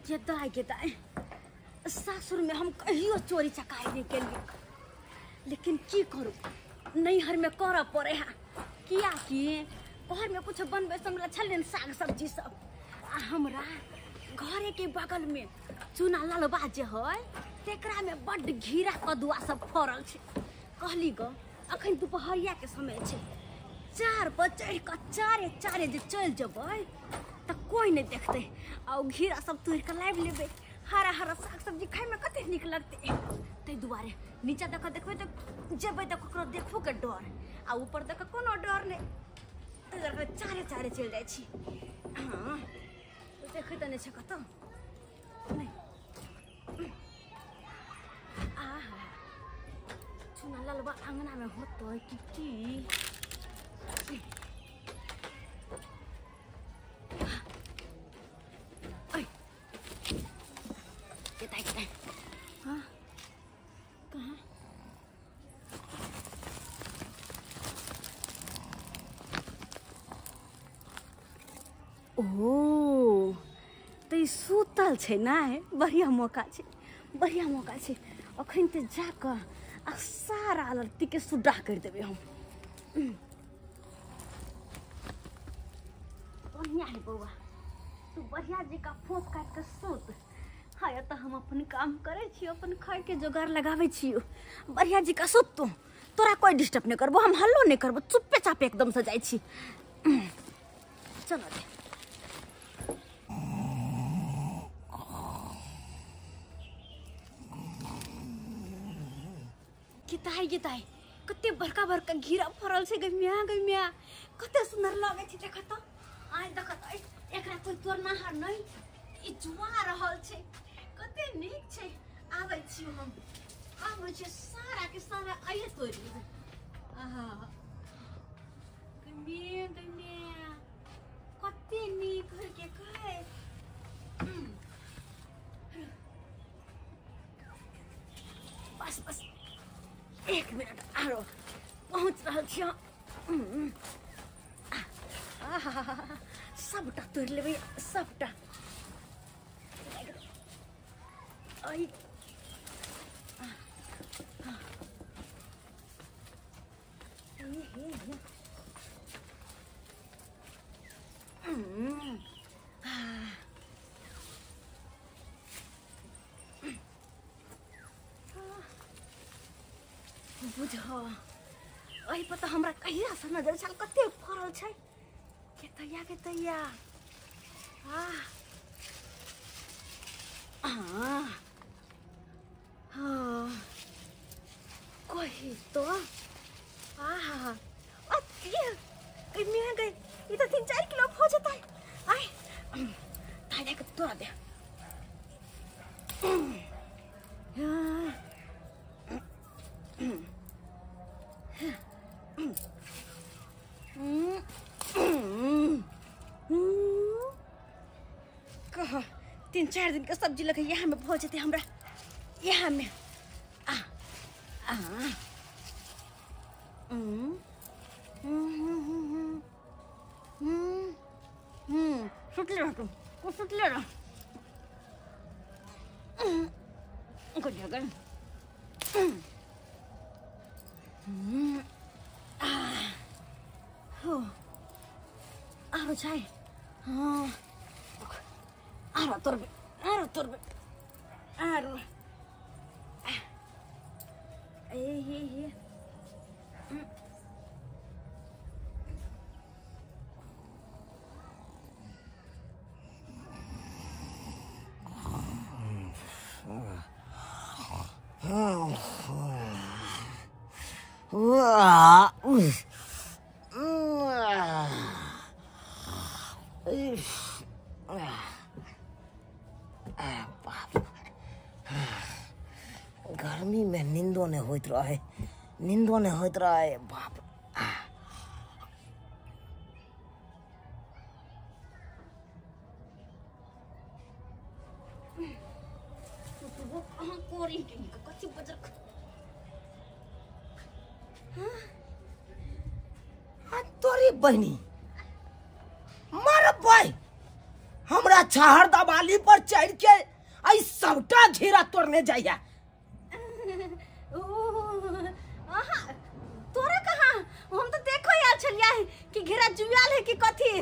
के दाए सासुर में हम कहियो चोरी चकारी नहीं के लिए, लेकिन की करूँ नैहर में कर पड़े है। किया कि घर में कुछ बनबे समला छलन साग सब्जी सब आ हमरा घरे के बगल में चूना लालबा जे है तेकरा में बड़ घीरा कदुआ सब फरल छे। कहली ग अखन दुपहरिया के समय छे, 4 बजे का चारे जे चल जबै त कोई नहीं देखते आ घीरा सब तोड़ के लाइब लेबे। हरा हरा साग सब्जी खाए में कते निक लगते तै दुआरे नीचा देख देखबे त जेबै त ककरो देखबो के डर आ ऊपर देख कोनो डर नहीं तै चारे चल जाय छी। हां देखै त नहीं छै कत नहीं आहा चुना लालबा अंगना में होतो की ओ तो सुतल छे ना है, बढ़िया मौका छे अखन ते जाक आ सारा लड़ती के सुडा कर देबे हम। बढ़िया है बउआ, तू बढ़िया जी का फोस काट के सुत। हाय त हम अपन काम करे छी, अपन खाए के जोगार लगावे छी। बढ़िया जी का सुत तू, तोरा कोई डिस्टर्ब नहीं करबो, हम हल्लो नहीं करबो, चुप्पे चापे एकदम से जाई छी। चलो दे किताई कते बड़का बड़का घीरा फरल छे गमिया कते सुंदर लागे छे। देख त आइ देख त एकरा कोई तोड़ना हार नहीं ई जुआ रहल छे, कते नीक छे। आबै छी हम आबै छे सारा के सारा आइए तोड़ लेबे। आहा गमिया कते नीक है के खाए। बस 1 मिनट आरो पहुँच रहा छियै। सबटा तोड़ लेबै सबटा। आई बुझ अही पता हमरा कहिया से नजर छल कते फरल छै। के तैया कही तो मिया गई ये तो 3-4 किलो हो जाता है। आई ताजा के तोड़ा दे। कहा 3-4 दिन का सब्जी लगे यहाँ में पहुंचे थे हमरा यहाँ में। सुट ले रहा कुछ जगह आरो चाय आरो तोरबे आरो ये गर्मी में नींदो नहीं होत रहे बाप। तोरी बहनी मर भाई हमरा छहर दबाली पर चढ़ के घेरा तोड़ने जाइया। तोरा कहाँ हम तो देखो यार चलिए कि घेरा जुआल है कि कथी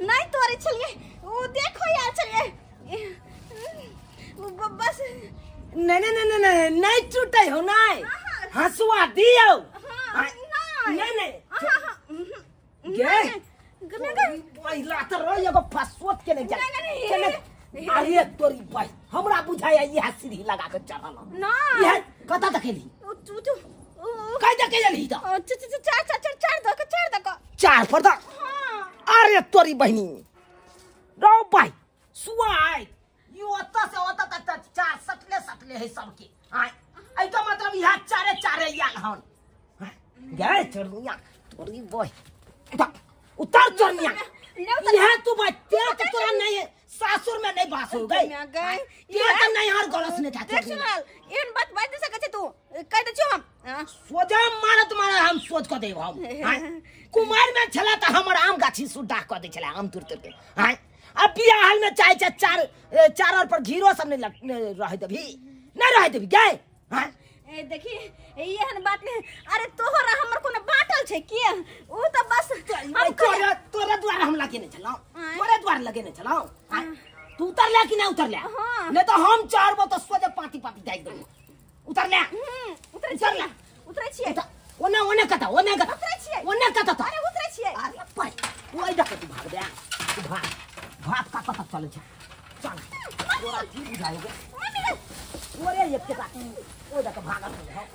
नहीं तोरे चलिए वो देखो यार चलिए बस नहीं टूटे हो नहीं हंसुआ दियो नहीं पहिला तो रोय एगो फसवत के नहीं जा अरे तोरी भाई हमरा बुझाया ये सीढ़ी लगा के चढ़ल ना ये कता तक ली कई तक ली तो चार पर अरे तोरी बहनी रो भाई सुआई यू ओता से ओता तक चार सटले है सबके हां आई तो मतलब यहां चारे याल हन गए चढ़निया तोरी बॉय उतर चढ़निया यहां तू बच्चे तो तोरा नहीं सासुर में नहीं बास हो गई ये तो नहीं हर गलस ने जाते देख सुनाल एन बात दे सके तू कह दे छो हम सोजा मारत मारा हम सोच को देब हम कुमार में छला त हमर आम गाछी सुडा क दे छला आम तुर के हां अब बिया हाल में चाय चार और पर घीरो सब नहीं रह देबी नहीं रह देबी गए हां ए देखी एहन बात नहीं अरे तोहरा हमर कोनो बाटल छै के ओ त बस हम तोरा द्वार हम लगे नहीं चलाओ तोरे द्वार लगे नहीं चलाओ तू उतर ले कि नहीं उतर ले नहीं तो हम चारबो तो सोजे पाती जाई दे उतर ले उतरे छिए ओने कता उतरे छिए अरे उतरे छिए अरे भाई ओइ डक तू भाग दे तू भाग का पता चले चल तोरा की बुझाएगा ओरे एक के ओ डक भागा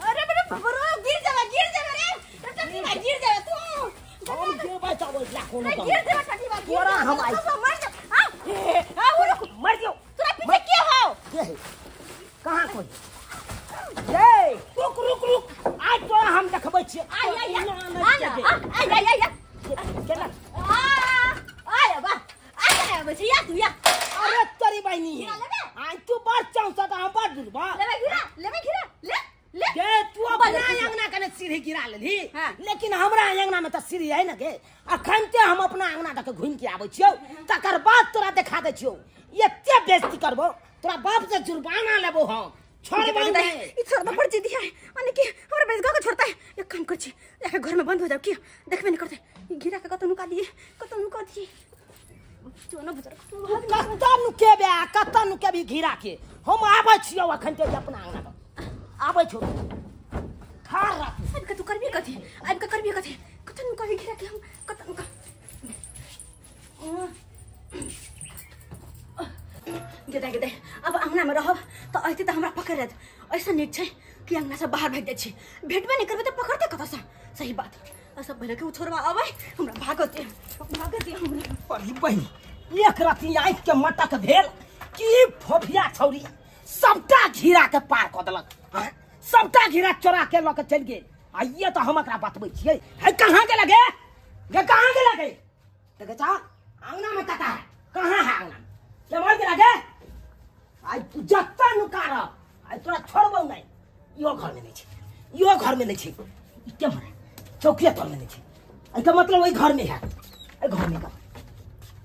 अरे मेरे बरो गिर जावे रे गिर जावे तू हम के बचाओ ला कोनो गिर जावे छठी बात तोरा हम आई मर जाओ तोरा पीछे के हो कहां कोई ए रुक आज तो हम देखबै छी आई केला बा आ बचिया तू या अरे तेरी बहनी है आज तू बात चाहता तो हम बात दुलबा लेबे घिरा ले के तू अपना अंगना कने सीढ़ी गिरा लेली लेकिन हमरा अंगना में त सीढ़ी है न के अखनते हम अपना अंगना तक घुम के आबै छियौ तकर बाद तोरा देखा दे छियौ एते बेइज्जती करबो तोरा बाप से जुर्माना लेबो हम छोड़ बंद ई छोड़ पड़ जी दिया है माने कि हमरा बेइज्जती को छोड़ता है एक काम कर छी एक घर में बंद हो जाओ कि देखबे नहीं करते घिरा के कतनु का दिए चोनो बुजुर्ग कत्ता नुके भी घिरा के हम आबै छियौ अखनते अपना अंगना आबै छौ खार रात अब तू करबी कथि कतनु का घिरा के हम कतनु का गेदे अब अंगना में रहब तो ऐते त हमरा पकड़ लेत ऐसा नीक छै कि अंगना से बाहर भेज दे छी भेटबे नहीं करबे त पकड़ते कत से सही बात सब भले के उछोरवा आवे हमरा भागते हमरा अरे बहनी एक राती आँख के मटक भेल कि फोफिया छौरी सबटा घिरा के पार क देलक सबटा घिरा चोरा के ल के चल गेल आ ये तो हम एकरा बतबै छियै है कहां के लगे देखे चा अंगना में कता है कहां है अंगना ये मर के लगे आई तू जत्ता नुकार आई तोरा छोड़बौ नहीं यो घर में नहीं छै इते मरे चौकिया तोड़ में नहीं छै एका मतलब ओई घर में है ए घर में का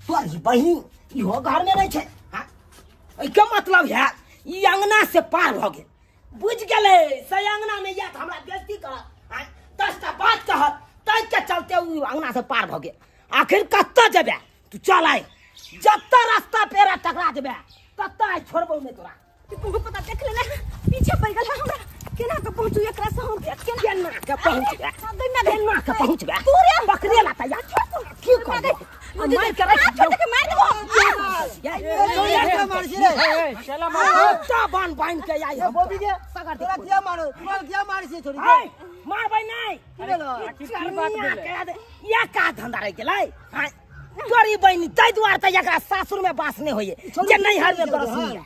तोरी बहनी यो घर में नहीं छै हां एका मतलब है ई अंगना से पार भ गेल बुझ गेले से अंगना में या हमरा बेइज्जती कर हां 10 टा बात कह तै के चलते उ अंगना से पार भ गेल आखिर कत्ता जेबे तू चल आइ जत्ता रास्ता पेरा टकरा जेबे कत्ता आई छोड़बौ नहीं तोरा तुमको पता देख लेना पीछे पड़ गल हमरा केना के पहुंचू एकरा से हम केना के पहुंच बे तोरे बकरी लाता या की कर मार के मार देबो चला मार बांध के आई हम बोबी के सगर तोरा क्या मार से छोड़ी मार भाई नहीं की बात बोले या का धंधा रह गेलै हां तोरी बहनी तै द्वार त एकरा सासुर में बास नहीं होए जे नहीं हर में बरस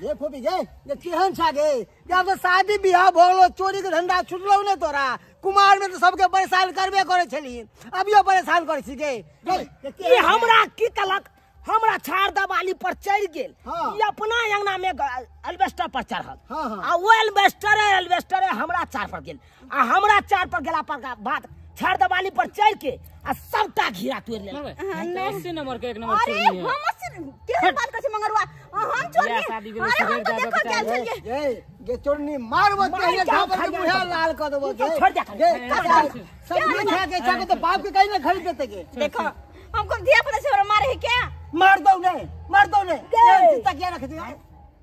ये फोबी गे ये केहन छा गे जब तो शादी बियाह भोगलो चोरी के धंधा छुटलो ने तोरा कुमार में तो सबके परेशान करबे करे छली अबियो परेशान करे छी गे ये हमरा की कलक हमरा छाड़ दबाली पर चढ़ गेल ये अपना अंगना में एल्वेस्टर पर चढ़ल आ वो एल्वेस्टर हमरा चार पर गेल आ हमरा चार पर गेला पर बाद छाड़ दबाली पर चढ़ के आ सबटा घिरा तोड़ ले 80 नंबर के एक नंबर अरे हम केहन बात कर छी मंगरुआ हम चोरी शादी के अरे हम तो देखो क्या चलिए ये चोरनी मार मत के झापर के मुंह लाल कर देबो छोड़ दे सब लिखा के चाहे तो बाप के कहीं ना खरीद देते के देखो हमको दिया पता से मारे है क्या मार दो ने चिंता क्या रख दिया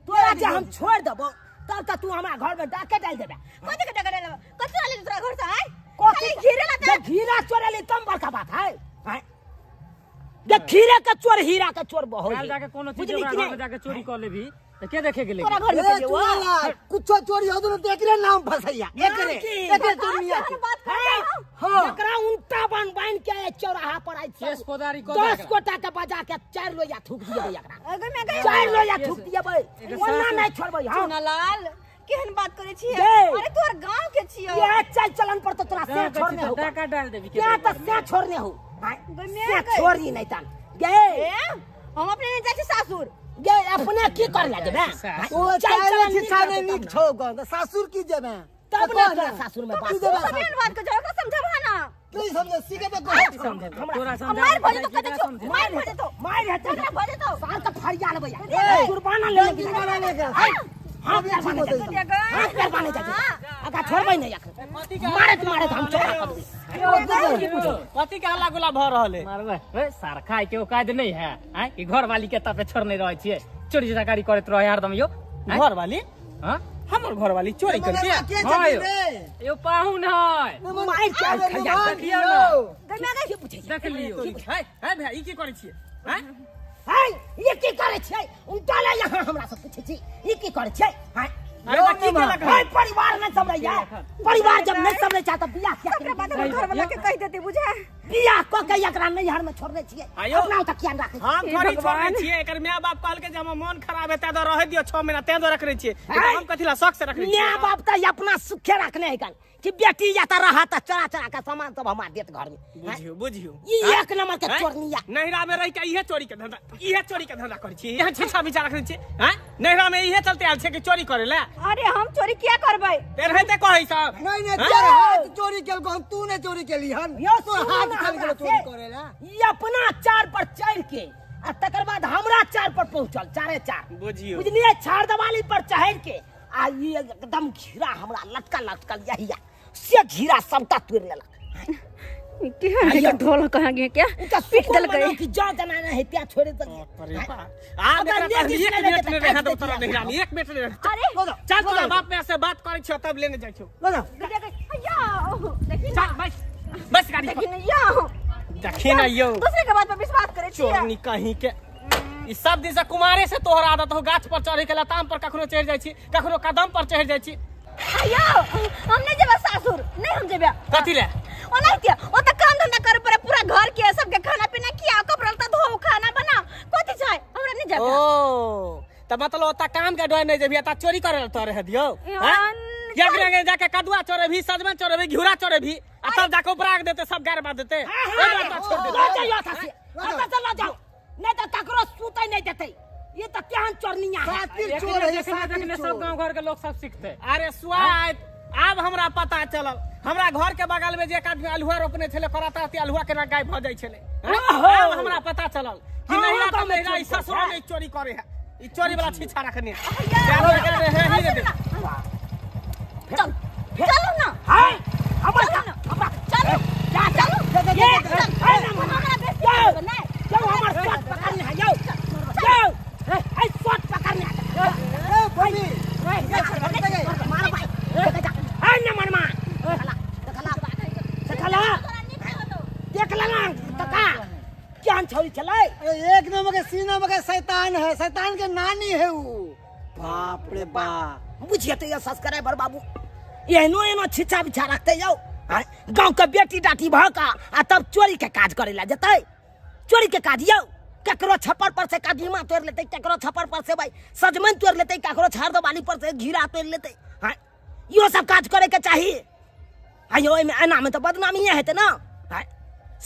तोरा जे हम छोड़ देबो तब तक तू हमरा घर में डाके डाल देबे कथि के डगरे लो कथि वाले दूसरा घर से है खाली घिरे ला जे घीरा चोरेली तम बड़का बात है जे खीरे के चोर हीरा के चोर बहुत काल जाके कोनो चीज ओकरा घर में जाके चोरी कर लेबी तो के देखे के ले तोरा घर में चलिए वो कुछ चोरी हो तो एकरे नाम फसैया एकरे दुनिया के बात कर हां एकरा उल्टा बन के चौराहा पर आई केस फौजदारी को 10 कोटा के बजा के 4 लोया थूक दिए एकरा अगर मैं गई 4 लोया थूक दिए ओना नहीं छोड़बै हां सोनालाल केहन बात करे छी ये। अरे तोर गांव के छियो ये चल चलन पर तो तोरा से छोड़ने हो टाका डाल देबी के क्या तो से छोड़ने हो से छोड़ी नहीं तन गे हम अपने नहीं जाए सासुर गे अपने की कर ले देबे ओ चाले ठिकाने निक छौ गन तो सासुर की जेबे तब ना तोरा सासुर में बात केहन बात के जरा समझावा ना नहीं समझे सीखे तो समझे तोरा समझा मार भजे तो कते छो मार भजे तो मार है झगड़ा भजे तो साल का फरिया ले भैया ए, कुर्बाना ले जुर्माना लेके हां पैर बाने जा हां पैर बाने जा आगा छोड़बै नहीं आखिर मारे हम चोरा कर देबे कथी के हल्ला गुला भ रहल है मारबे ए सार खाए के औकात नहीं है हैं कि घर वाली के तपे छोड़ नहीं रहै छिए चोरी चकारी करत रहे हरदम यो घर वाली हां हमर घर वाली चोरी करके हां यो पाहुन है मार के खरिया देखियो ना के पूछे देख लियो है भैया ई की करै छियै हैं हाय ये की करे छै उल्टा ले यहाँ हमरा से पूछे छी ये की करे छै हाय अरे बा की केलक हाय परिवार में सब रहिया परिवार जब नहीं सब रह चाहता बियाह क्या ओकरा बाद घर वाला के कह देती बुझा बियाह क के एकरा नैहर में छोड़ने छिए आयो। अपना तक किया राखे हम थोड़ी छोड़ै छियै एकर माय बाप कहलकै जे हमर मन खराब हेतै त रह दियो 6 महीना तें दो रखने छियै हम कथि ला शौक से रखने छियै माँ बाप तो अपना सुखे रखने है कन कि बेटी या तो रहा तो चरा चरा का सामान सब हमार देत घर में बुझियो ये एक नंबर के चोरनिया नहिरा में रह के इहे चोरी के धंधा करै छियै यहाँ छिछा विचार रखने छियै हैं नहिरा में इहे चलते आल छै कि चोरी करे ला अरे हम चोरी क्या करबै तेर हेते कहै सब नहीं तेरे हाथ चोरी केल को तू ने चोरी केली हन यो तो हाथ चल के चोरी करेला ये अपना 4 पर चढ़ के आ तकर बाद हमरा 4 पर पहुंचल 4 बुझियो बुझलिए छाड़ दवाली पर चढ़ के आ ये एकदम घिरा हमरा लटकल यही से घिरा सबका तोड़ लेलक क्या ढोल कहां गए क्या उनका पीट सुखल दल गए कि जा जनाना है त्या छोड़े दल आ देखा एक मिनट में रहा तो तोरा नहिरा में 1 मिनट में अरे चल तोरा बाप में से बात करै छियो तब लेने जाइ छियो या देखिन चल बस गाड़ी देखिन या देखिन यो दूसरे के बात पे विश्वास करे छी चोरनी कहीं के ई सब दिन से कुमारे से तोहर आदत हो गाछ पर चढ़े के लताम पर कखनो चढ़ जाइ छी कखनो कदम पर चढ़ जाइ छी आयो हम नहीं जेबे सासुर नहीं हम जेबे कथि ले ओ नहीं के ओ त काम धंधा करे पर पूरा घर के सबके खाना पीना किया कपड़ा लत्ता धो खाना बना कथि छै हमरा नहीं जेबे ओ त मतलब ओता काम के डोय नहीं जेबी त चोरी करे ल तोरे है दियो जगरे जाके कदुआ चोरे भी सजमन चोरे भी घिउरा चोरे भी आ तब जाके उपराग देते सब गार बात देते ए बात छोड़ दे ला जाओ से चला जाओ नहीं तो ककरो सूते नहीं देते ये तो केहन चोरनिया है सातिर चोर है देखने सब गांव घर के लोग सब सीखते अरे स्वाद अब हमरा पता चलल हमरा घर के बगल में जे एक आदमी अलुआ रोपने छले कराता अलुआ के गाय भ जाय छले अब हमरा पता चलल कि नहिरा त नहिरा ई ससुर में चोरी करे है ई चोरी वाला छीछा रखने चलो चलो ना हाय हमरा चलो जा चलो ये हाय ना हमरा जाओ हमर साथ पकड़ने है जाओ ऐ साथ पकड़ने है ए बनी मार भाई हाय ना मन मार देखला देख लगा तका क्या छोरी चले एक नंबर के सीना में के शैतान है शैतान के नानी है वो बाप रे बाप बुझिए तो ये सब्सक्राइबर बाबू एनो छिछा बिछा रखते जाओ गांव के बेटी डाटी भका आ तब चोरी के काज करे ला जते चोरी के काज यौ ककरो छप्पर पर से कदीमा तोड़ लेते ककरो छप्पर पर से भाई सजमन तोड़ लेते ककरो छाड़ वाली पर से घिरा तोड़ लेते हां यो सब काज करे के चाहिए आयो एमे एना में तो बदनामी हेते ना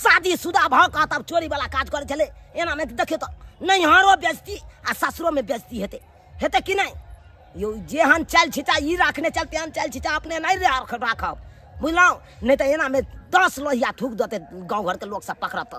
शादीशुदा भका तब चोरी वाला काज करे चले एना में देखियो तो नैहरो बेइज्जती आ ससुरो में बेइज्जती हेते हेते कि नहीं यो जेहन चल छिटा ई रखने चलते हन चल छिटा अपने नहीं राखब बुझलौ नहीं तो एना में 10 लोहिया थूक देते गांव घर के लोग सब पकड़त